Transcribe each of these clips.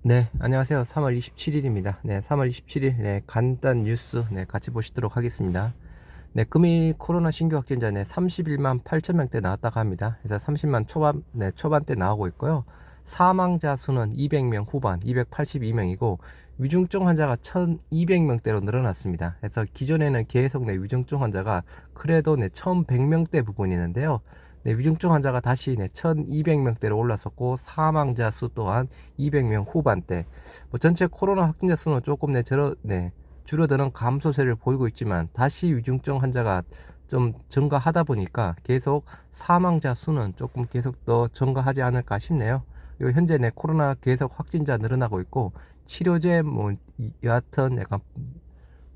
네, 안녕하세요. 3월 27일입니다. 네, 3월 27일, 간단 뉴스, 같이 보시도록 하겠습니다. 네, 금일 코로나 신규 확진자, 31만 8천 명대 나왔다고 합니다. 그래서 30만 초반대 나오고 있고요. 사망자 수는 200명 후반, 282명이고, 위중증 환자가 1200명대로 늘어났습니다. 그래서 기존에는 계속 위중증 환자가 그래도 1100명대 부분이 있는데요. 위중증 환자가 다시 1200명대로 올라섰고, 사망자 수 또한 200명 후반대. 뭐 전체 코로나 확진자 수는 조금 줄어드는 감소세를 보이고 있지만, 다시 위중증 환자가 좀 증가하다 보니까 계속 사망자 수는 조금 계속 더 증가하지 않을까 싶네요. 현재 코로나 계속 확진자 늘어나고 있고, 치료제 여하튼 약간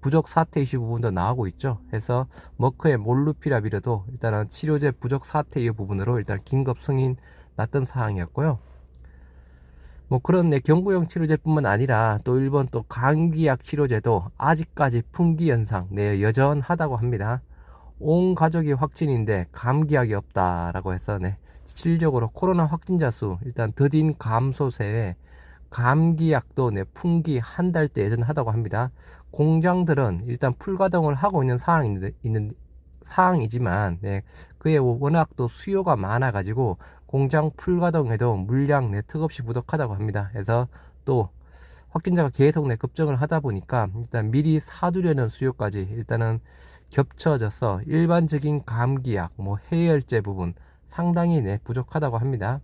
부족 사태 이슈 부분도 나오고 있죠. 해서 머크의 몰루피라비르도 일단은 치료제 부족 사태 이 부분으로 일단 긴급 승인 났던 사항이었고요. 뭐 그런 경구용 치료제뿐만 아니라 또 일본 또 감기약 치료제도 아직까지 품귀 현상 여전하다고 합니다. 온 가족이 확진인데 감기약이 없다라고 해서 실질적으로 코로나 확진자 수 일단 더딘 감소세에 감기약도 품귀 한 달째 예전하다고 합니다. 공장들은 일단 풀가동을 하고 있는 상황이지만 그에 워낙 또 수요가 많아 가지고 공장 풀가동에도 물량 턱없이 부족하다고 합니다. 그래서 또 확진자가 계속 급증을 하다 보니까 일단 미리 사두려는 수요까지 일단은 겹쳐져서 일반적인 감기약 해열제 부분 상당히 부족하다고 합니다.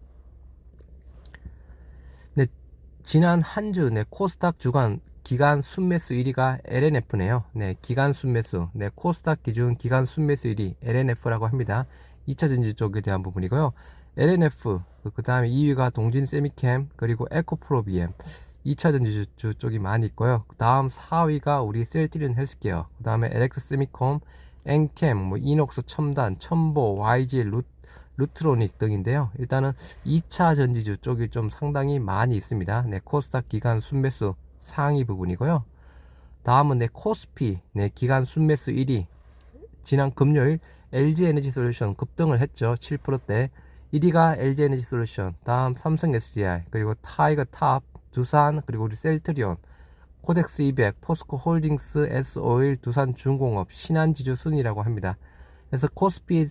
지난 한 주 코스닥 주간 기간 순매수 1위가 LNF네요. 기간 순매수, 코스닥 기준 기간 순매수 1위 LNF라고 합니다. 2차 전지 쪽에 대한 부분이고요. LNF, 그 다음에 2위가 동진 세미캠, 그리고 에코프로비엠, 2차 전지주 쪽이 많이 있고요. 그 다음 4위가 우리 셀트리온 헬스케어, 그 다음에 LX 세미콤, 엔캠, 이녹스 첨단, 첨보, YG, 루트로닉 등인데요. 일단은 2차 전지주 쪽이 좀 상당히 많이 있습니다. 코스닥 기간 순매수 상위 부분이고요. 다음은 코스피 기간 순매수 1위. 지난 금요일 LG에너지솔루션 급등을 했죠. 7%대. 1위가 LG에너지솔루션, 다음 삼성 SDI, 그리고 타이거탑, 두산, 그리고 우리 셀트리온, 코덱스 200, 포스코 홀딩스, S오일, 두산중공업, 신한지주 순이라고 합니다. 그래서 코스피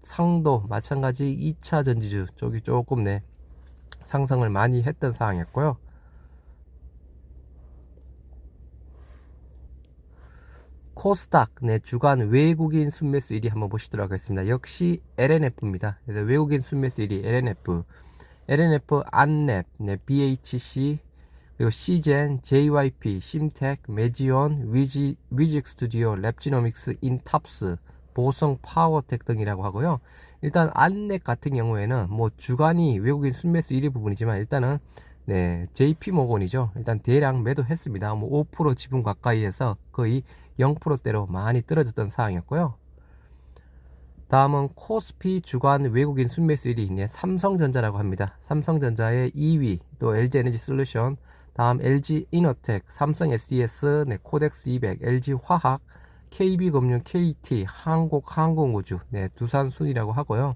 상도 마찬가지 2차 전지주 쪽이 조금 상승을 많이 했던 상황이었고요. 코스닥 주간 외국인 순매수 1위 한번 보시도록 하겠습니다. 역시 LNF입니다. 그래서 외국인 순매수 1위 LNF 안랩, BHC, 그리고 시젠, JYP, 심텍, 메지온, 위직 스튜디오, 랩지노믹스, 인탑스, 보성 파워텍 등이라고 하고요. 일단 안랩 같은 경우에는 주간이 외국인 순매수 1위 부분이지만 일단은 JP모건이죠. 일단 대량 매도했습니다. 5% 지분 가까이에서 거의 0%대로 많이 떨어졌던 상황이었고요. 다음은 코스피 주간 외국인 순매수 1위 삼성전자라고 합니다. 삼성전자의 2위 또 LG에너지솔루션, 다음 LG이노텍, 삼성 SDS, 코덱스 200, LG화학, KB금융, KT, 한국항공우주, 두산 순이라고 하고요.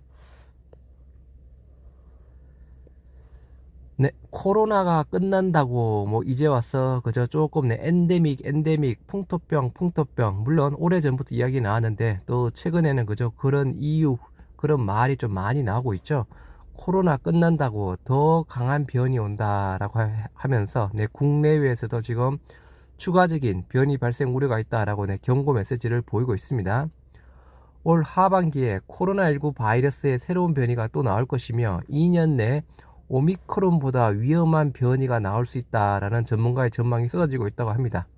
코로나가 끝난다고 이제 와서 그저 조금 엔데믹, 풍토병, 물론 오래전부터 이야기 나왔는데 또 최근에는 그저 그런 이유, 그런 말이 좀 많이 나오고 있죠. 코로나 끝난다고 더 강한 변이 온다라고 하면서 국내외에서도 지금 추가적인 변이 발생 우려가 있다라고 경고 메시지를 보이고 있습니다. 올 하반기에 코로나19 바이러스의 새로운 변이가 또 나올 것이며 2년 내 오미크론보다 위험한 변이가 나올 수 있다라는 전문가의 전망이 쏟아지고 있다고 합니다.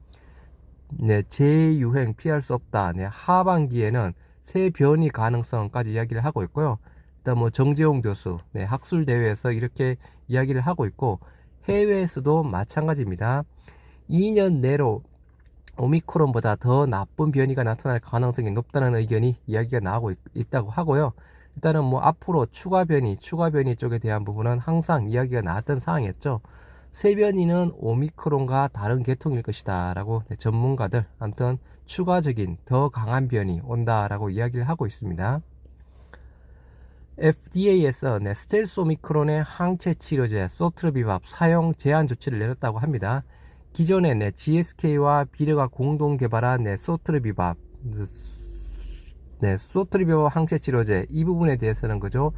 재유행 피할 수 없다. 하반기에는 새 변이 가능성까지 이야기를 하고 있고요. 일단 정재용 교수 학술 대회에서 이렇게 이야기를 하고 있고, 해외에서도 마찬가지입니다. 2년 내로 오미크론보다 더 나쁜 변이가 나타날 가능성이 높다는 의견이 이야기가 나오고 있다고 하고요. 일단은 앞으로 추가 변이 쪽에 대한 부분은 항상 이야기가 나왔던 사항이었죠. 새 변이는 오미크론과 다른 계통일 것이다 라고 전문가들 아무튼 추가적인 더 강한 변이 온다라고 이야기를 하고 있습니다. FDA에서 스텔스 오미크론의 항체 치료제 소트르비밥 사용 제한 조치를 내렸다고 합니다. 기존에 GSK와 비르가 공동 개발한 소트르비밥 소트르비밥 항체 치료제 이 부분에 대해서는 그죠,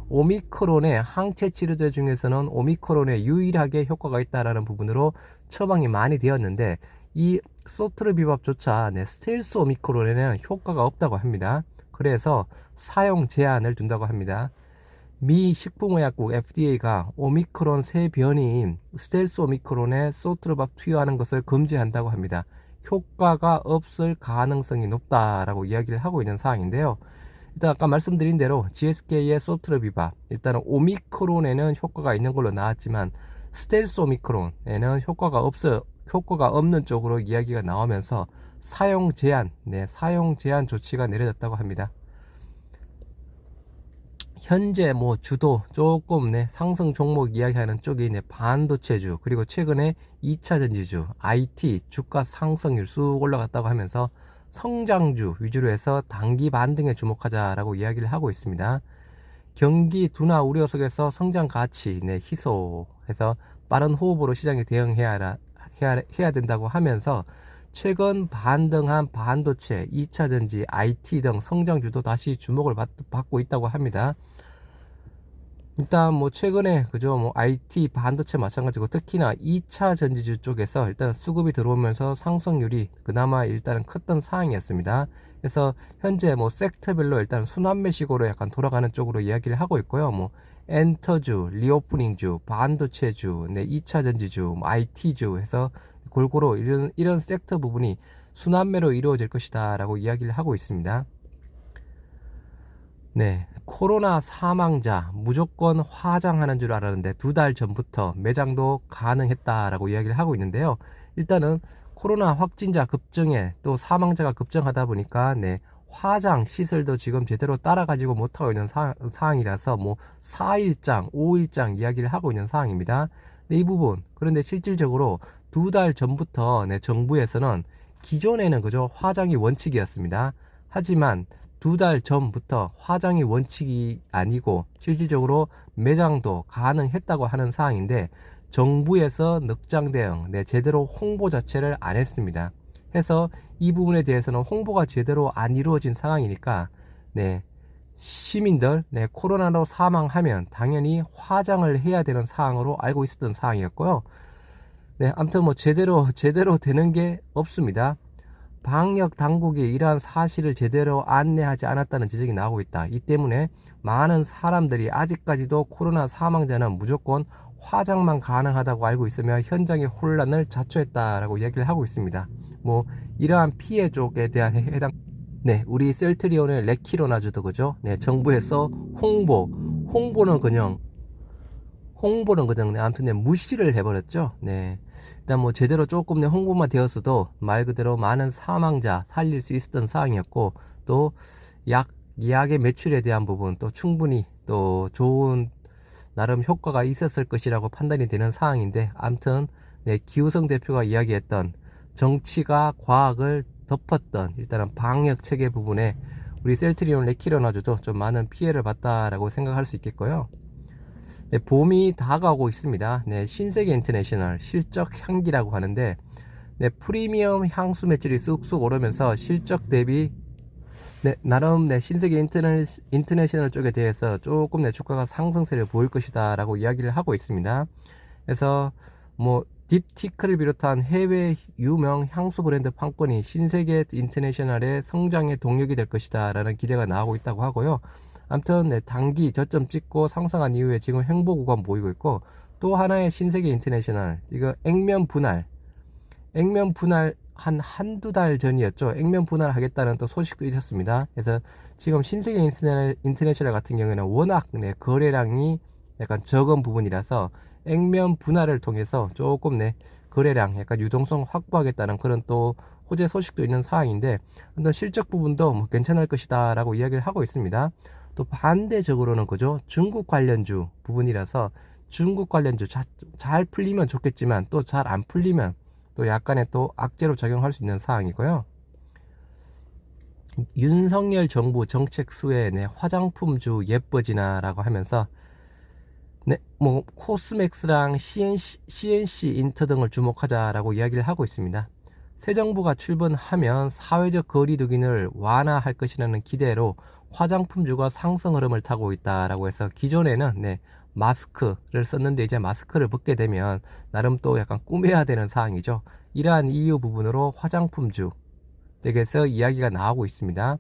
오미크론의 항체 치료제 중에서는 오미크론에 유일하게 효과가 있다라는 부분으로 처방이 많이 되었는데, 이 소트르비밥조차 스텔스 오미크론에는 효과가 없다고 합니다. 그래서 사용 제한을 둔다고 합니다. 미 식품의약국 FDA가 오미크론 새 변이인 스텔스 오미크론에 소트르밥 투여하는 것을 금지한다고 합니다. 효과가 없을 가능성이 높다라고 이야기를 하고 있는 사항인데요. 일단 아까 말씀드린 대로 GSK의 소트르비밥, 일단은 오미크론에는 효과가 있는 걸로 나왔지만 스텔스 오미크론에는 효과가 없는 쪽으로 이야기가 나오면서 사용 제한 조치가 내려졌다고 합니다. 현재 주도 조금 상승 종목 이야기하는 쪽이 반도체주, 그리고 최근에 2차 전지주, IT 주가 상승률 쑥 올라갔다고 하면서 성장주 위주로 해서 단기 반등에 주목하자라고 이야기를 하고 있습니다. 경기 둔화 우려 속에서 성장 가치 희소해서 빠른 호흡으로 시장에 대응해야 된다고 하면서 최근 반등한 반도체, 2차 전지, IT 등 성장주도 다시 주목을 받고 있다고 합니다. 일단 최근에 그죠, IT 반도체 마찬가지고 특히나 2차 전지주 쪽에서 일단 수급이 들어오면서 상승률이 그나마 일단은 컸던 상황이었습니다. 그래서 현재 섹터별로 일단 순환매식으로 약간 돌아가는 쪽으로 이야기를 하고 있고요. 엔터주, 리오프닝주, 반도체주, 2차 전지주, IT주 해서 골고루 이런 섹터 부분이 순환매로 이루어질 것이다 라고 이야기를 하고 있습니다. 코로나 사망자 무조건 화장하는 줄 알았는데 2달 전부터 매장도 가능했다라고 이야기를 하고 있는데요. 일단은 코로나 확진자 급증에 또 사망자가 급증하다 보니까 화장 시설도 지금 제대로 따라가지고 못하고 있는 상황이라서 4일장, 5일장 이야기를 하고 있는 상황입니다. 이 부분, 그런데 실질적으로 2달 전부터 정부에서는 기존에는 그저 화장이 원칙이었습니다. 하지만 2달 전부터 화장이 원칙이 아니고 실질적으로 매장도 가능했다고 하는 사항인데, 정부에서 늑장 대응, 제대로 홍보 자체를 안 했습니다. 해서 이 부분에 대해서는 홍보가 제대로 안 이루어진 상황이니까 시민들 코로나로 사망하면 당연히 화장을 해야 되는 상황으로 알고 있었던 상황이었고요. 아무튼 제대로 되는 게 없습니다. 방역 당국이 이러한 사실을 제대로 안내하지 않았다는 지적이 나오고 있다. 이 때문에 많은 사람들이 아직까지도 코로나 사망자는 무조건 화장만 가능하다고 알고 있으며 현장의 혼란을 자초했다라고 이야기를 하고 있습니다. 이러한 피해 쪽에 대한 해당 우리 셀트리온의 레키로나주도 그죠? 정부에서 홍보는 그냥 아무튼 무시를 해버렸죠. 일단 제대로 조금 홍보만 되었어도 말 그대로 많은 사망자 살릴 수 있었던 상황이었고, 또 약의 매출에 대한 부분 또 충분히 또 좋은 나름 효과가 있었을 것이라고 판단이 되는 상황인데, 아무튼 기우성 대표가 이야기했던 정치가 과학을 덮었던 일단은 방역 체계 부분에 우리 셀트리온 레키로나주도 좀 많은 피해를 봤다라고 생각할 수 있겠고요. 봄이 다가오고 있습니다. 신세계 인터내셔널 실적 향기라고 하는데 프리미엄 향수 매출이 쑥쑥 오르면서 실적 대비 나름 신세계 인터내셔널 쪽에 대해서 조금 주가가 상승세를 보일 것이다 라고 이야기를 하고 있습니다. 그래서 딥티크를 비롯한 해외 유명 향수 브랜드 판권이 신세계 인터내셔널의 성장의 동력이 될 것이다 라는 기대가 나오고 있다고 하고요. 아무튼 단기 저점 찍고 상승한 이후에 지금 횡보 구간 보이고 있고, 또 하나의 신세계 인터내셔널 이거 액면 분할 한두 달 전이었죠. 액면 분할 하겠다는 또 소식도 있었습니다. 그래서 지금 신세계 인터내셔널 같은 경우에는 워낙 거래량이 약간 적은 부분이라서 액면 분할을 통해서 조금 거래량 약간 유동성 확보하겠다는 그런 또 호재 소식도 있는 상황인데, 한번 실적 부분도 괜찮을 것이다 라고 이야기를 하고 있습니다. 또 반대적으로는 그죠, 중국 관련주 부분이라서 중국 관련주 잘 풀리면 좋겠지만 또 잘 안 풀리면 또 약간의 또 악재로 작용할 수 있는 상황이고요. 윤석열 정부 정책 수혜에 네, 화장품주 예뻐지나라고 하면서 네, 뭐 코스맥스랑 CNC 인터 등을 주목하자라고 이야기를 하고 있습니다. 새 정부가 출범하면 사회적 거리두기를 완화할 것이라는 기대로 화장품주가 상승 흐름을 타고 있다라고 해서 기존에는 네, 마스크를 썼는데 이제 마스크를 벗게 되면 나름 또 약간 꾸며야 되는 사항이죠. 이러한 이유 부분으로 화장품주 댁에서 이야기가 나오고 있습니다.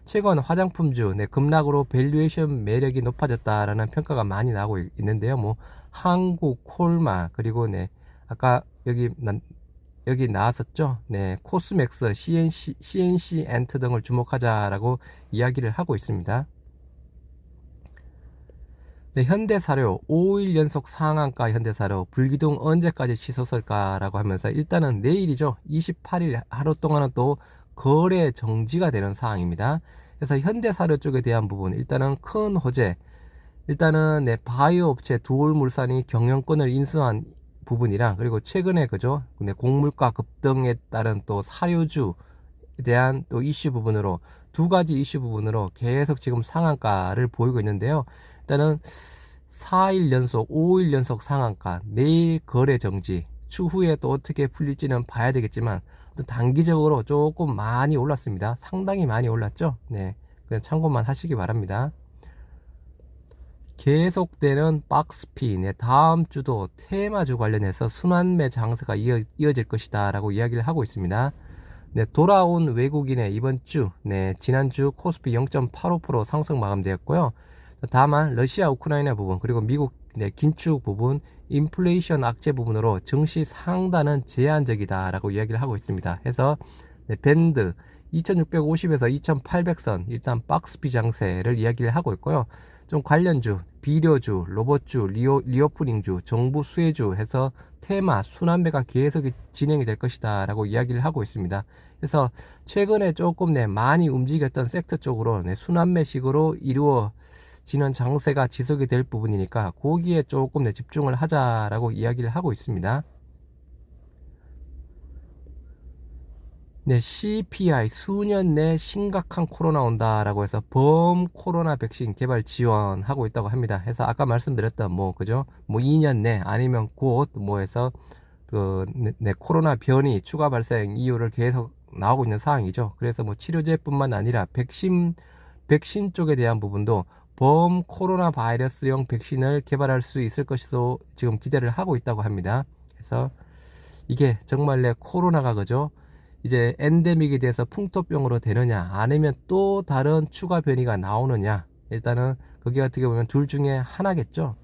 최근 화장품주 네, 급락으로 밸류에이션 매력이 높아졌다라는 평가가 많이 나오고 있는데요. 뭐 한국 콜마 그리고 네 아까 여기 나왔었죠. 네 코스맥스, CNC 엔트 등을 주목하자라고 이야기를 하고 있습니다. 네, 현대사료 5일 연속 상한가 현대사료 불기둥 언제까지 치솟을까라고 하면서 일단은 내일이죠. 28일 하루 동안은 또 거래 정지가 되는 상황입니다. 그래서 현대사료 쪽에 대한 부분 일단은 큰 호재 일단은 네, 바이오 업체 두올물산이 경영권을 인수한 부분이랑 그리고 최근에 그죠 네, 곡물가 급등에 따른 또 사료주에 대한 또 이슈 부분으로 두 가지 이슈 부분으로 계속 지금 상한가를 보이고 있는데요. 일단은 4일 연속 5일 연속 상한가 내일 거래 정지 추후에 또 어떻게 풀릴지는 봐야 되겠지만 단기적으로 조금 많이 올랐습니다. 상당히 많이 올랐죠. 네, 그냥 참고만 하시기 바랍니다. 계속되는 박스피 네, 다음 주도 테마주 관련해서 순환매 장세가 이어질 것이다 라고 이야기를 하고 있습니다. 네, 돌아온 외국인의 이번 주 네, 지난주 코스피 0.85% 상승 마감되었고요. 다만 러시아 우크라이나 부분 그리고 미국 네, 긴축 부분 인플레이션 악재 부분으로 증시 상단은 제한적이다 라고 이야기를 하고 있습니다. 해서 네, 밴드 2650에서 2800선 일단 박스피 장세를 이야기를 하고 있고요. 좀 관련주, 비료주, 로봇주, 리오프닝주, 정부 수혜주 해서 테마 순환매가 계속 진행이 될 것이다 라고 이야기를 하고 있습니다. 그래서 최근에 조금 네, 많이 움직였던 섹터 쪽으로 네, 순환매식으로 이루어지는 장세가 지속이 될 부분이니까 거기에 조금 네, 집중을 하자라고 이야기를 하고 있습니다. 네, CPI 수년 내 심각한 코로나 온다라고 해서 범 코로나 백신 개발 지원하고 있다고 합니다. 해서 아까 말씀드렸던 뭐 그죠? 뭐 2년 내 아니면 곧 뭐 해서 네, 코로나 변이 추가 발생 이유를 계속 나오고 있는 상황이죠. 그래서 뭐 치료제뿐만 아니라 백신 쪽에 대한 부분도 범 코로나 바이러스용 백신을 개발할 수 있을 것으로 지금 기대를 하고 있다고 합니다. 그래서 이게 정말 내 코로나가 그죠? 이제 엔데믹이 돼서 풍토병으로 되느냐 아니면 또 다른 추가 변이가 나오느냐 일단은 그게 어떻게 보면 둘 중에 하나겠죠.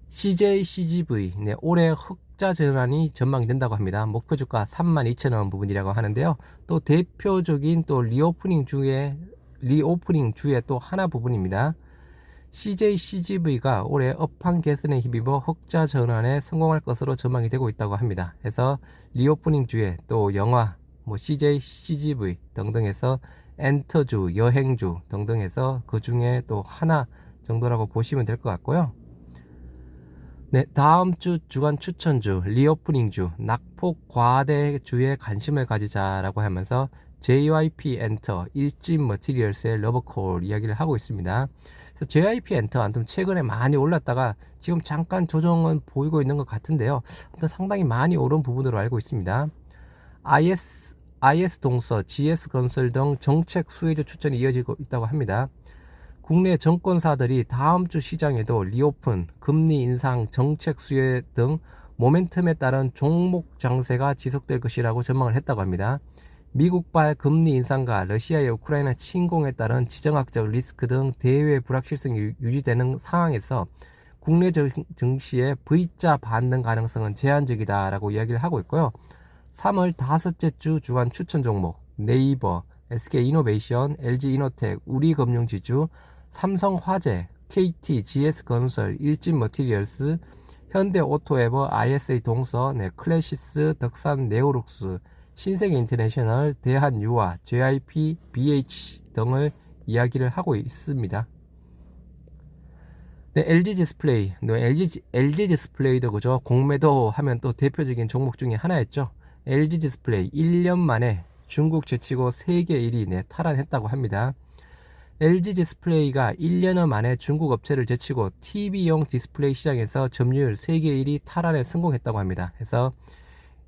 CJ, CGV 네, 올해 흑자 전환이 전망된다고 합니다. 목표 주가 32,000원 부분이라고 하는데요. 또 대표적인 또 리오프닝 주의 또 하나 부분입니다. CJ, CGV가 올해 업황 개선에 힘입어 흑자 전환에 성공할 것으로 전망이 되고 있다고 합니다. 그래서 리오프닝 주에 또 영화, 뭐 CJ, CGV 등등 해서 엔터주, 여행주 등등 해서 그 중에 또 하나 정도라고 보시면 될 것 같고요. 네, 다음 주 주간 추천주, 리오프닝주, 낙폭 과대주에 관심을 가지자라고 하면서 JYP 엔터, 일진 머티리얼스의 러버콜 이야기를 하고 있습니다. 그래서 JYP 엔터 아무튼 최근에 많이 올랐다가 지금 잠깐 조정은 보이고 있는 것 같은데요. 아무튼 상당히 많이 오른 부분으로 알고 있습니다. IS 동서, GS 건설 등 정책 수혜주 추천이 이어지고 있다고 합니다. 국내 정권사들이 다음 주 시장에도 리오픈, 금리 인상, 정책 수혜 등 모멘텀에 따른 종목 장세가 지속될 것이라고 전망을 했다고 합니다. 미국발 금리 인상과 러시아의 우크라이나 침공에 따른 지정학적 리스크 등 대외 불확실성이 유지되는 상황에서 국내 증시의 V자 반등 가능성은 제한적이다라고 이야기를 하고 있고요. 3월 다섯째 주 주간 추천 종목 네이버, SK이노베이션, LG이노텍, 우리금융지주, 삼성화재, KT, GS건설, 일진머티리얼스, 현대오토에버, ISA 동서, 네, 클래시스, 덕산 네오룩스, 신세계인터내셔널, 대한유화, JIP, BH 등을 이야기를 하고 있습니다. 네, LG 디스플레이, LG 디스플레이도 그죠? 공매도 하면 또 대표적인 종목 중에 하나였죠. LG 디스플레이 1년 만에 중국 제치고 세계 1위 네, 탈환했다고 합니다. LG 디스플레이가 1년여 만에 중국 업체를 제치고 TV용 디스플레이 시장에서 점유율 세계 1위 탈환에 성공했다고 합니다. 그래서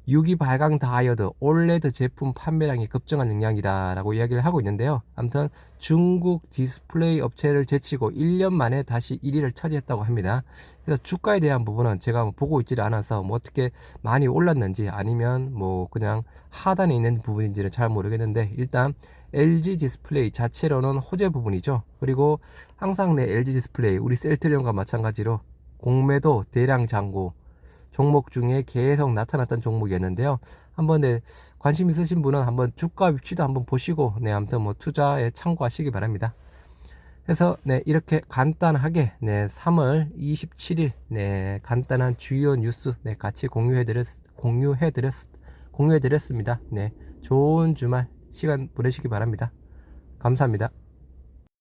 유기 발광 다이오드 OLED 제품 판매량이 급증한 영향이다라고 이야기를 하고 있는데요. 아무튼 중국 디스플레이 업체를 제치고 1년 만에 다시 1위를 차지했다고 합니다. 그래서 주가에 대한 부분은 제가 보고 있지를 않아서 뭐 어떻게 많이 올랐는지 아니면 뭐 그냥 하단에 있는 부분인지는 잘 모르겠는데, 일단 LG 디스플레이 자체로는 호재 부분이죠. 그리고 항상 LG 디스플레이 우리 셀트리온과 마찬가지로 공매도 대량 잔고 종목 중에 계속 나타났던 종목이었는데요. 한번 관심 있으신 분은 한번 주가 위치도 한번 보시고 아무튼 뭐 투자에 참고하시기 바랍니다. 그래서 이렇게 간단하게 3월 27일 간단한 주요 뉴스 같이 공유해드렸습니다. 좋은 주말 시간 보내시기 바랍니다. 감사합니다.